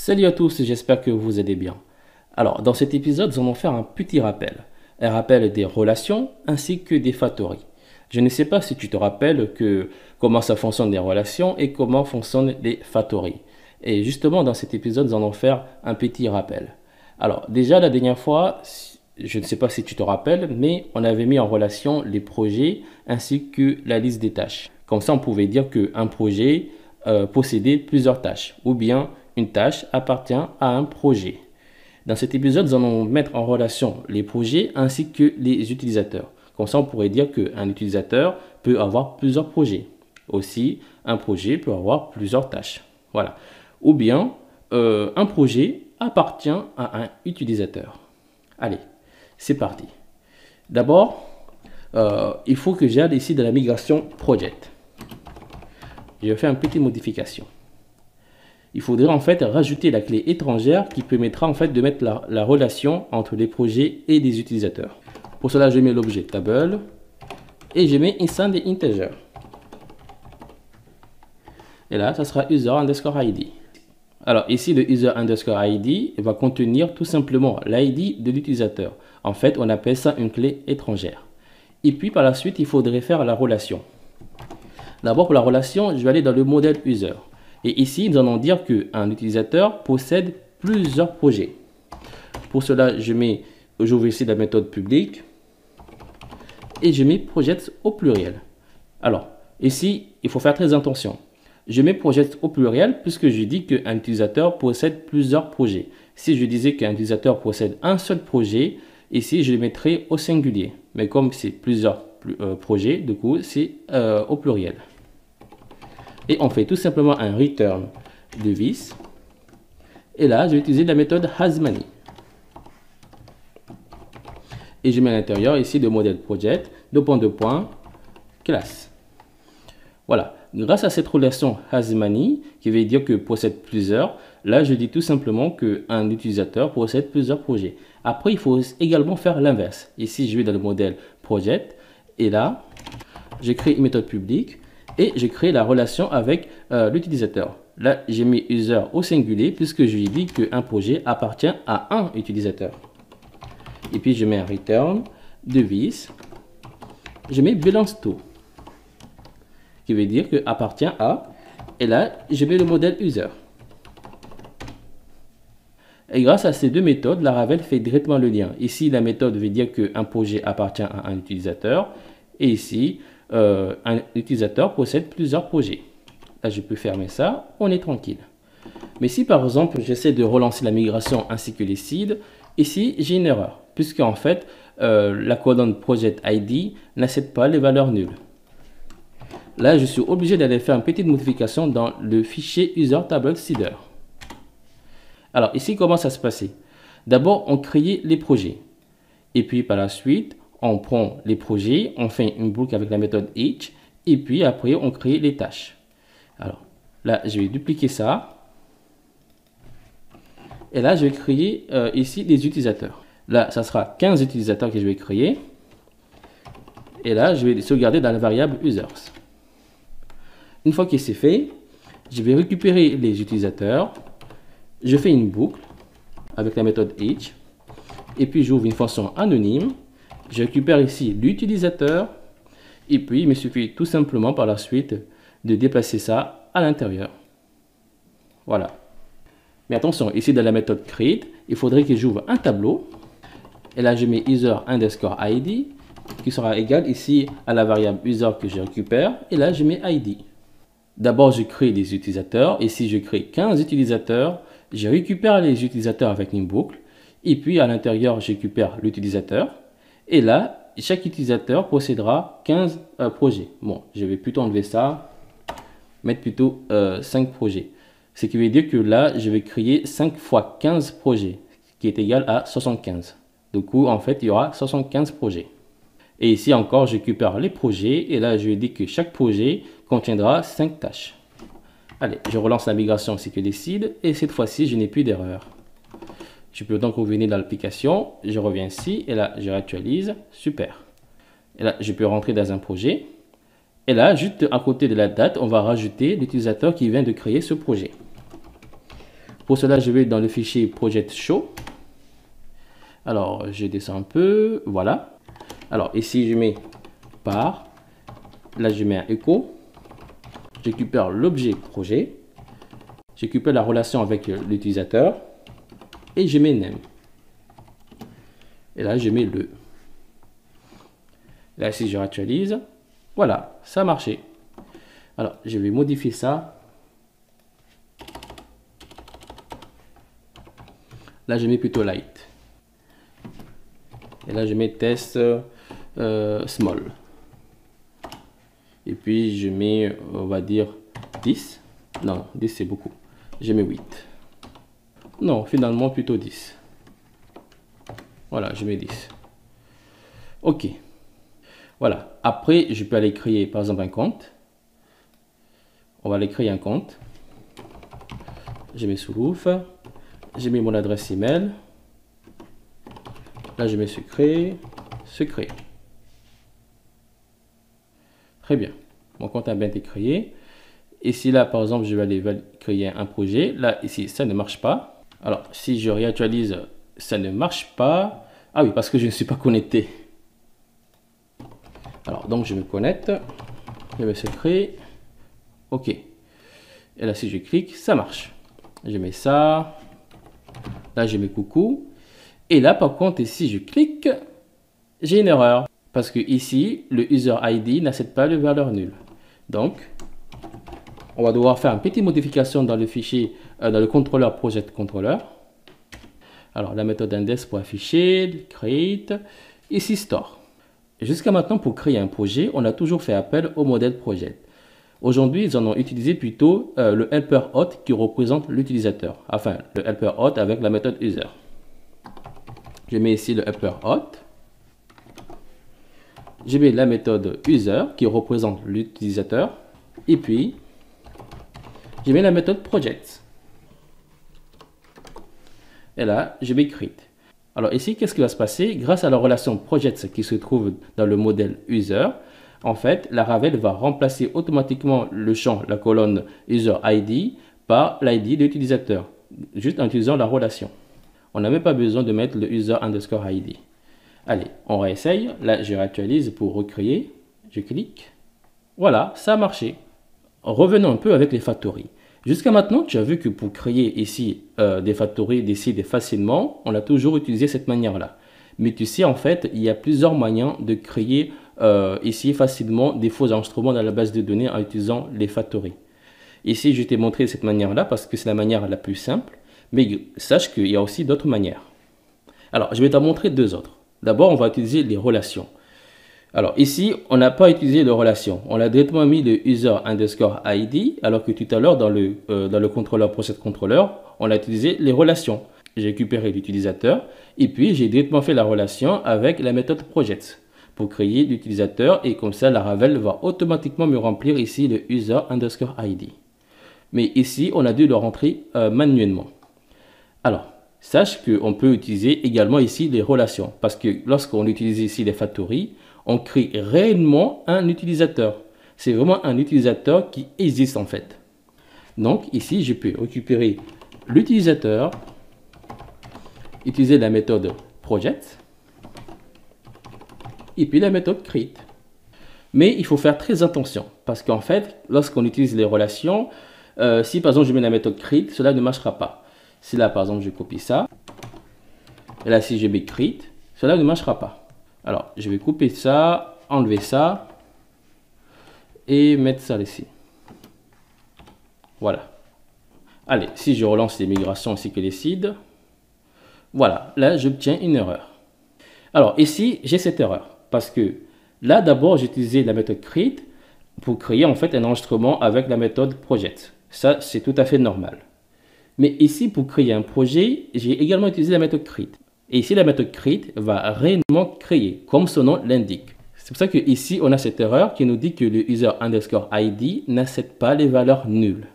Salut à tous, j'espère que vous allez bien. Alors, dans cet épisode, nous allons faire un petit rappel. Un rappel des relations ainsi que des factories. Je ne sais pas si tu te rappelles comment ça fonctionne les relations et comment fonctionnent les factories. Et justement, dans cet épisode, nous allons faire un petit rappel. Alors, déjà, la dernière fois, je ne sais pas si tu te rappelles, mais on avait mis en relation les projets ainsi que la liste des tâches. Comme ça, on pouvait dire qu'un projet possédait plusieurs tâches ou bien une tâche appartient à un projet. Dans cet épisode, nous allons mettre en relation les projets ainsi que les utilisateurs. Comme ça, on pourrait dire qu'un utilisateur peut avoir plusieurs projets. Aussi, un projet peut avoir plusieurs tâches. Voilà. Ou bien, un projet appartient à un utilisateur. Allez, c'est parti. D'abord, il faut que j'aille ici de la migration project. Je vais faire une petite modification. Il faudrait en fait rajouter la clé étrangère qui permettra en fait de mettre la relation entre les projets et les utilisateurs. Pour cela, je mets l'objet table et je mets inside integer. Et là, ça sera user underscore ID. Alors ici, le user underscore ID va contenir tout simplement l'ID de l'utilisateur. En fait, on appelle ça une clé étrangère. Et puis par la suite, il faudrait faire la relation. D'abord, pour la relation, je vais aller dans le modèle user. Et ici, nous allons dire qu'un utilisateur possède plusieurs projets. Pour cela, j'ouvre ici la méthode publique et je mets project au pluriel. Alors, ici, il faut faire très attention. Je mets project au pluriel puisque je dis qu'un utilisateur possède plusieurs projets. Si je disais qu'un utilisateur possède un seul projet, ici, je le mettrais au singulier. Mais comme c'est plusieurs projets, du coup, c'est au pluriel. Et on fait tout simplement un return de vis. Et là, je vais utiliser la méthode hasMany. Et je mets à l'intérieur ici le modèle project, classe. Voilà. Grâce à cette relation hasMany, qui veut dire que possède plusieurs, là, je dis tout simplement qu'un utilisateur possède plusieurs projets. Après, il faut également faire l'inverse. Ici, je vais dans le modèle project. Et là, je crée une méthode publique. Et je crée la relation avec l'utilisateur. Là, j'ai mis user au singulier puisque je lui dis qu'un projet appartient à un utilisateur. Et puis, je mets un return de vis. Je mets belongs to, qui veut dire que appartient à. Et là, je mets le modèle user. Et grâce à ces deux méthodes, Laravel fait directement le lien. Ici, la méthode veut dire qu'un projet appartient à un utilisateur. Et ici, un utilisateur possède plusieurs projets. Là, je peux fermer ça, on est tranquille. Mais si par exemple, j'essaie de relancer la migration ainsi que les seeds, ici, j'ai une erreur. Puisque en fait, la colonne project ID n'accepte pas les valeurs nulles. Là, je suis obligé d'aller faire une petite modification dans le fichier user table seeder. Alors ici, comment ça se passait? D'abord, on créait les projets. Et puis par la suite, on prend les projets, on fait une boucle avec la méthode each, et puis après, on crée les tâches. Alors, là, je vais dupliquer ça. Et là, je vais créer ici des utilisateurs. Là, ça sera 15 utilisateurs que je vais créer. Et là, je vais les sauvegarder dans la variable users. Une fois que c'est fait, je vais récupérer les utilisateurs. Je fais une boucle avec la méthode each. Et puis, j'ouvre une fonction anonyme. Je récupère ici l'utilisateur et puis il me suffit tout simplement par la suite de déplacer ça à l'intérieur. Voilà. Mais attention, ici dans la méthode create, il faudrait que j'ouvre un tableau. Et là, je mets user underscore ID qui sera égal ici à la variable user que je récupère. Et là, je mets ID. D'abord, je crée des utilisateurs. Ici, je crée 15 utilisateurs. Je récupère les utilisateurs avec une boucle. Et puis à l'intérieur, je récupère l'utilisateur. Et là, chaque utilisateur possédera 15 projets. Bon, je vais plutôt enlever ça, mettre plutôt 5 projets. Ce qui veut dire que là, je vais créer 5 fois 15 projets, qui est égal à 75. Du coup, en fait, il y aura 75 projets. Et ici encore, je récupère les projets. Et là, je vais dire que chaque projet contiendra 5 tâches. Allez, je relance la migration ainsi que les seeds. Et cette fois-ci, je n'ai plus d'erreur. Je peux donc revenir dans l'application, je reviens ici, et là, je réactualise, super. Et là, je peux rentrer dans un projet. Et là, juste à côté de la date, on va rajouter l'utilisateur qui vient de créer ce projet. Pour cela, je vais dans le fichier project show. Alors, je descends un peu, voilà. Alors, ici, je mets par. Là, je mets un echo. Je récupère l'objet projet. Je récupère la relation avec l'utilisateur. Et je mets name. Et là, je mets le. Là, si je réactualise, voilà, ça a marché. Alors, je vais modifier ça. Là, je mets plutôt light. Et là, je mets test small. Et puis, je mets, on va dire, 10. Non, 10, c'est beaucoup. Je mets 8. Non, finalement, plutôt 10. Voilà, je mets 10. OK. Voilà. Après, je peux aller créer, par exemple, un compte. On va aller créer un compte. Je mets sous Louf. Je mets mon adresse email. Là, je mets secret. Secret. Très bien. Mon compte a bien été créé. Ici, là, par exemple, je vais aller créer un projet. Là, ici, ça ne marche pas. Alors, si je réactualise, ça ne marche pas. Ah oui, parce que je ne suis pas connecté. Alors, donc, je me connecte. Je mets secret. OK. Et là, si je clique, ça marche. Je mets ça. Là, je mets coucou. Et là, par contre, si je clique, j'ai une erreur. Parce que ici, le user ID n'accepte pas de valeur nulle. Donc, on va devoir faire une petite modification dans le fichier, dans le contrôleur project controller. Alors, la méthode index pour afficher, create, ici store. Jusqu'à maintenant, pour créer un projet, on a toujours fait appel au modèle project. Aujourd'hui, ils en ont utilisé plutôt le helper hot qui représente l'utilisateur. Enfin, le helper hot avec la méthode user. Je mets ici le helper hot. Je mets la méthode user qui représente l'utilisateur. Et puis, je mets la méthode project. Et là, je mets create. Alors ici, qu'est-ce qui va se passer? Grâce à la relation project qui se trouve dans le modèle user, en fait, la Laravel va remplacer automatiquement le champ, la colonne user ID par l'ID de l'utilisateur, juste en utilisant la relation. On n'a même pas besoin de mettre le user underscore ID. Allez, on réessaye. Là, je réactualise pour recréer. Je clique. Voilà, ça a marché. Revenons un peu avec les factories. Jusqu'à maintenant, tu as vu que pour créer ici des factories, décider facilement, on a toujours utilisé cette manière-là. Mais tu sais, en fait, il y a plusieurs moyens de créer ici facilement des faux enregistrements dans la base de données en utilisant les factories. Ici, je t'ai montré cette manière-là parce que c'est la manière la plus simple. Mais sache qu'il y a aussi d'autres manières. Alors, je vais t'en montrer deux autres. D'abord, on va utiliser les relations. Alors ici, on n'a pas utilisé de relation. On a directement mis le user underscore ID, alors que tout à l'heure, dans le contrôleur process controller, on a utilisé les relations. J'ai récupéré l'utilisateur et puis j'ai directement fait la relation avec la méthode project pour créer l'utilisateur et comme ça, la Laravel va automatiquement me remplir ici le user underscore ID. Mais ici, on a dû le rentrer manuellement. Alors, sache qu'on peut utiliser également ici les relations parce que lorsqu'on utilise ici les factories, on crée réellement un utilisateur. C'est vraiment un utilisateur qui existe en fait. Donc ici, je peux récupérer l'utilisateur, utiliser la méthode project et puis la méthode create. Mais il faut faire très attention parce qu'en fait, lorsqu'on utilise les relations, si par exemple je mets la méthode create, cela ne marchera pas. Si là par exemple je copie ça, et là si je mets create, cela ne marchera pas. Alors, je vais couper ça, enlever ça et mettre ça ici. Voilà. Allez, si je relance les migrations ainsi que les seeds, voilà, là j'obtiens une erreur. Alors ici, j'ai cette erreur parce que là d'abord j'ai utilisé la méthode create pour créer en fait un enregistrement avec la méthode project. Ça, c'est tout à fait normal. Mais ici, pour créer un projet, j'ai également utilisé la méthode create. Et ici, la méthode create va réellement créer, comme son nom l'indique. C'est pour ça que ici, on a cette erreur qui nous dit que le user underscore ID n'accepte pas les valeurs nulles.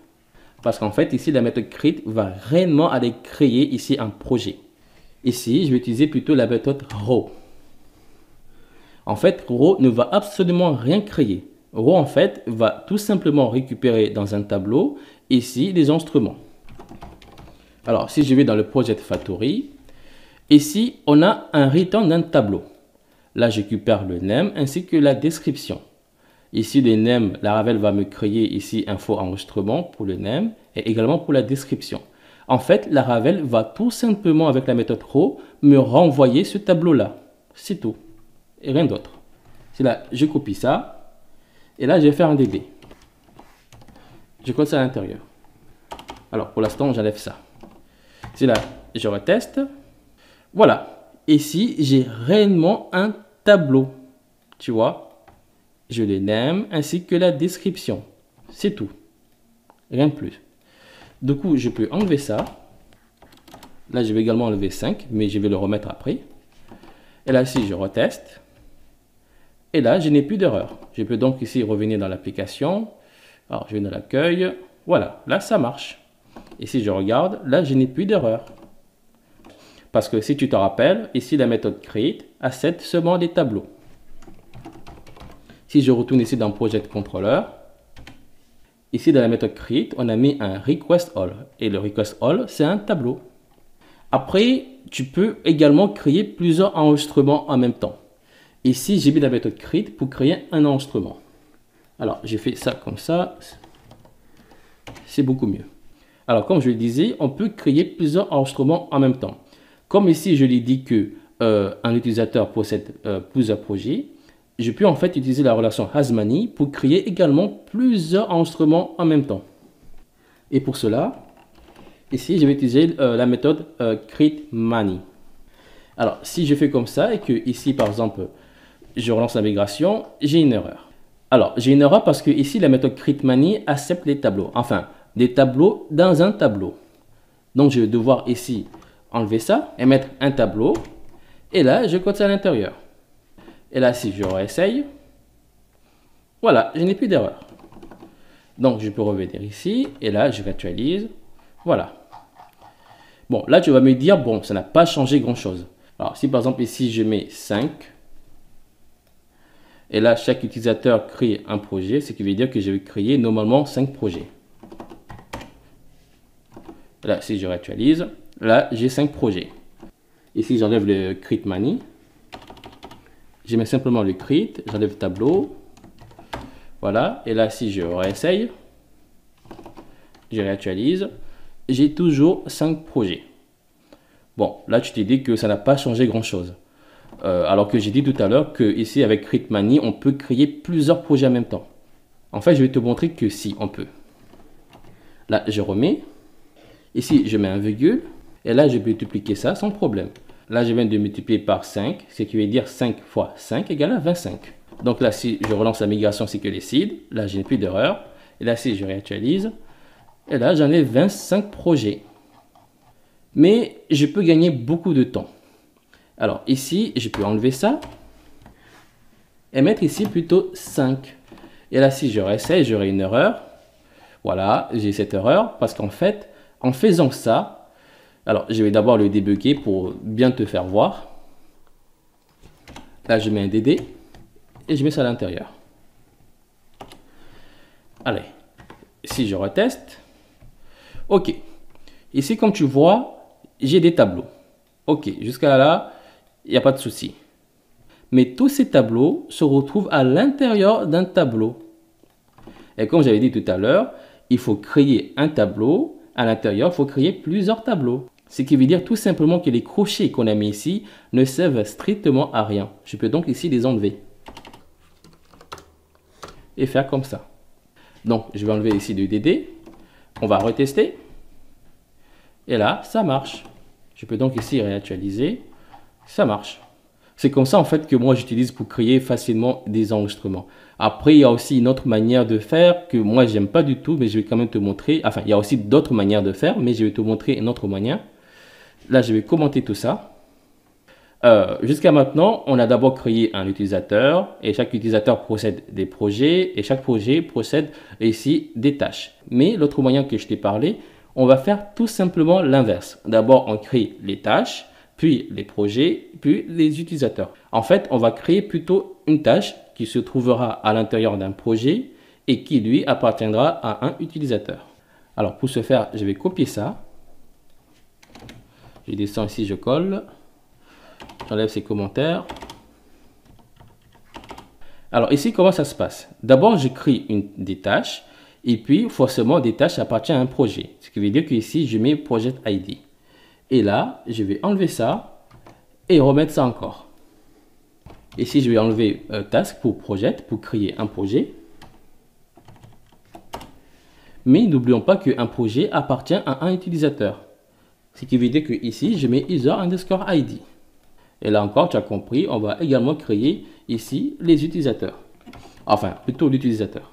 Parce qu'en fait, ici, la méthode create va réellement aller créer ici un projet. Ici, je vais utiliser plutôt la méthode raw. En fait, raw ne va absolument rien créer. Raw, en fait, va tout simplement récupérer dans un tableau, ici, les instruments. Alors, si je vais dans le Project Factory, ici, on a un return d'un tableau. Là, je récupère le name ainsi que la description. Ici, le name, Laravel va me créer ici info enregistrement pour le name et également pour la description. En fait, Laravel va tout simplement, avec la méthode row, me renvoyer ce tableau-là. C'est tout. Et rien d'autre. C'est là, je copie ça. Et là, je vais faire un DB. Je colle ça à l'intérieur. Alors, pour l'instant, j'enlève ça. C'est là, je reteste. Voilà. Ici, j'ai réellement un tableau. Tu vois, je le name ainsi que la description. C'est tout. Rien de plus. Du coup, je peux enlever ça. Là, je vais également enlever 5, mais je vais le remettre après. Et là, si je reteste. Et là, je n'ai plus d'erreur. Je peux donc ici revenir dans l'application. Alors, je vais dans l'accueil. Voilà, là, ça marche. Et si je regarde, là, je n'ai plus d'erreur. Parce que si tu te rappelles, ici, la méthode create accède seulement des tableaux. Si je retourne ici dans Project Controller, ici, dans la méthode create, on a mis un request all. Et le request all, c'est un tableau. Après, tu peux également créer plusieurs enregistrements en même temps. Ici, j'ai mis la méthode create pour créer un enregistrement. Alors, j'ai fait ça comme ça. C'est beaucoup mieux. Alors, comme je le disais, on peut créer plusieurs enregistrements en même temps. Comme ici, je l'ai dit que un utilisateur possède plusieurs projets, je peux en fait utiliser la relation hasMany pour créer également plusieurs enregistrements en même temps. Et pour cela, ici, je vais utiliser la méthode createMany. Alors, si je fais comme ça et que ici, par exemple, je relance la migration, j'ai une erreur. Alors, j'ai une erreur parce que ici, la méthode createMany accepte les tableaux. Enfin, des tableaux dans un tableau. Donc, je vais devoir ici enlever ça et mettre un tableau. Et là, je code ça à l'intérieur. Et là, si je réessaye, voilà, je n'ai plus d'erreur. Donc, je peux revenir ici. Et là, je réactualise. Voilà. Bon, là, tu vas me dire, bon, ça n'a pas changé grand-chose. Alors, si par exemple, ici, je mets 5. Et là, chaque utilisateur crée un projet, ce qui veut dire que je vais créer normalement 5 projets. Là, si je réactualise, là, j'ai 5 projets. Ici, j'enlève le createMany. Je mets simplement le create, j'enlève le tableau. Voilà. Et là, si je réessaye, je réactualise, j'ai toujours 5 projets. Bon, là, tu t'es dit que ça n'a pas changé grand-chose. Alors que j'ai dit tout à l'heure que ici, avec createMany, on peut créer plusieurs projets en même temps. En fait, je vais te montrer que si, on peut. Là, je remets. Ici, je mets un virgule. Et là, je peux dupliquer ça sans problème. Là, je viens de multiplier par 5, ce qui veut dire 5 fois 5 égale à 25. Donc là, si je relance la migration sécurisée, là, je n'ai plus d'erreur. Et là, si je réactualise, et là, j'en ai 25 projets. Mais je peux gagner beaucoup de temps. Alors ici, je peux enlever ça et mettre ici plutôt 5. Et là, si je réessaye, j'aurai une erreur. Voilà, j'ai cette erreur parce qu'en fait, en faisant ça, alors je vais d'abord le débugger pour bien te faire voir. Là, je mets un DD et je mets ça à l'intérieur. Allez, si je reteste, ok. Ici, comme tu vois, j'ai des tableaux. Ok, jusqu'à là, il n'y a pas de souci. Mais tous ces tableaux se retrouvent à l'intérieur d'un tableau. Et comme j'avais dit tout à l'heure, il faut créer un tableau. À l'intérieur, il faut créer plusieurs tableaux. Ce qui veut dire tout simplement que les crochets qu'on a mis ici ne servent strictement à rien. Je peux donc ici les enlever. Et faire comme ça. Donc, je vais enlever ici le DD. On va retester. Et là, ça marche. Je peux donc ici réactualiser. Ça marche. C'est comme ça en fait que moi j'utilise pour créer facilement des enregistrements. Après, il y a aussi une autre manière de faire que moi j'aime pas du tout, mais je vais quand même te montrer. Enfin, il y a aussi d'autres manières de faire, mais je vais te montrer une autre manière. Là, je vais commenter tout ça. Jusqu'à maintenant, on a d'abord créé un utilisateur et chaque utilisateur possède des projets et chaque projet possède ici des tâches. Mais l'autre moyen que je t'ai parlé, on va faire tout simplement l'inverse. D'abord, on crée les tâches, puis les projets, puis les utilisateurs. En fait, on va créer plutôt une tâche qui se trouvera à l'intérieur d'un projet et qui, lui, appartiendra à un utilisateur. Alors, pour ce faire, je vais copier ça. Je descends ici, je colle. J'enlève ces commentaires. Alors ici, comment ça se passe? D'abord, je crée des tâches. Et puis, forcément, des tâches appartiennent à un projet. Ce qui veut dire que ici, je mets Project ID. Et là, je vais enlever ça et remettre ça encore. Ici, je vais enlever Task pour Project, pour créer un projet. Mais n'oublions pas qu'un projet appartient à un utilisateur. Ce qui veut dire que ici, je mets user_id. Et là encore, tu as compris, on va également créer ici les utilisateurs. Enfin, plutôt l'utilisateur.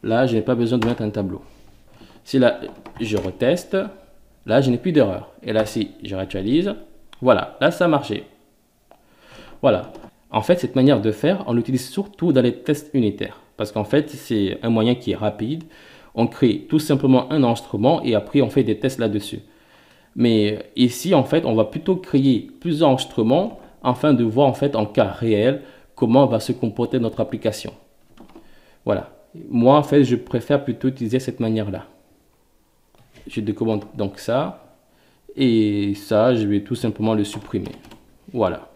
Là, je n'ai pas besoin de mettre un tableau. Si là, je reteste, là, je n'ai plus d'erreur. Et là, si je réactualise, voilà, là, ça a marché. Voilà. En fait, cette manière de faire, on l'utilise surtout dans les tests unitaires. Parce qu'en fait, c'est un moyen qui est rapide. On crée tout simplement un enregistrement et après, on fait des tests là-dessus. Mais ici, en fait, on va plutôt créer plusieurs enregistrements afin de voir en fait en cas réel comment va se comporter notre application. Voilà. Moi, en fait, je préfère plutôt utiliser cette manière-là. Je décommande donc ça. Et ça, je vais tout simplement le supprimer. Voilà.